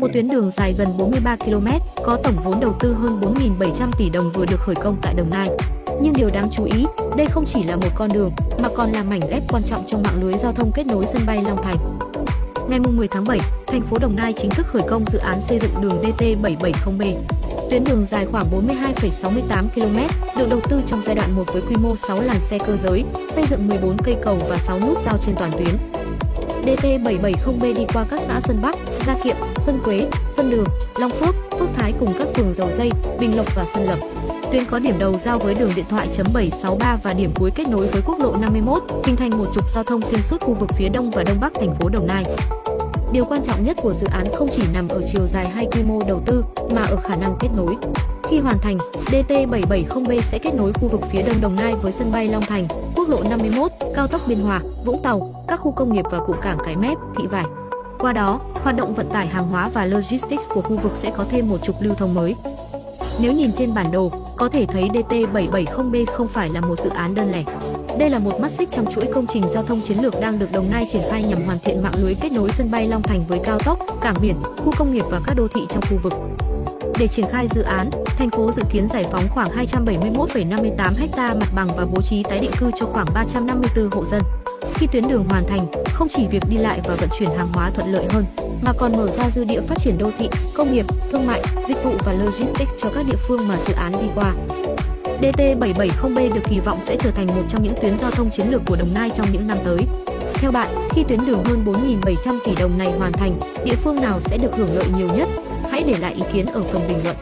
một tuyến đường dài gần 43 km, có tổng vốn đầu tư hơn 4.700 tỷ đồng vừa được khởi công tại Đồng Nai. Nhưng điều đáng chú ý, đây không chỉ là một con đường, mà còn là mảnh ghép quan trọng trong mạng lưới giao thông kết nối sân bay Long Thành. Ngày 10 tháng 7, thành phố Đồng Nai chính thức khởi công dự án xây dựng đường DT770B. Tuyến đường dài khoảng 42,68 km, được đầu tư trong giai đoạn 1 với quy mô 6 làn xe cơ giới, xây dựng 14 cây cầu và 6 nút giao trên toàn tuyến. DT770B đi qua các xã Xuân Bắc, Gia Kiệm, Xuân Quế, Xuân Đường, Long Phước, Phước Thái cùng các phường Dầu Giây, Bình Lộc và Xuân Lập. Tuyến có điểm đầu giao với đường điện thoại .763 và điểm cuối kết nối với quốc lộ 51, hình thành một trục giao thông xuyên suốt khu vực phía đông và đông bắc thành phố Đồng Nai. Điều quan trọng nhất của dự án không chỉ nằm ở chiều dài hay quy mô đầu tư, mà ở khả năng kết nối. Khi hoàn thành, DT770B sẽ kết nối khu vực phía đông Đồng Nai với sân bay Long Thành, quốc lộ 51, cao tốc Biên Hòa, Vũng Tàu, các khu công nghiệp và cụm cảng Cái Mép, Thị Vải. Qua đó, hoạt động vận tải hàng hóa và logistics của khu vực sẽ có thêm một trục lưu thông mới. Nếu nhìn trên bản đồ, có thể thấy DT770B không phải là một dự án đơn lẻ. Đây là một mắt xích trong chuỗi công trình giao thông chiến lược đang được Đồng Nai triển khai nhằm hoàn thiện mạng lưới kết nối sân bay Long Thành với cao tốc, cảng biển, khu công nghiệp và các đô thị trong khu vực. Để triển khai dự án, thành phố dự kiến giải phóng khoảng 271,58 ha mặt bằng và bố trí tái định cư cho khoảng 354 hộ dân. Khi tuyến đường hoàn thành, không chỉ việc đi lại và vận chuyển hàng hóa thuận lợi hơn, mà còn mở ra dư địa phát triển đô thị, công nghiệp, thương mại, dịch vụ và logistics cho các địa phương mà dự án đi qua. DT770B được kỳ vọng sẽ trở thành một trong những tuyến giao thông chiến lược của Đồng Nai trong những năm tới. Theo bạn, khi tuyến đường hơn 4.700 tỷ đồng này hoàn thành, địa phương nào sẽ được hưởng lợi nhiều nhất? Hãy để lại ý kiến ở phần bình luận.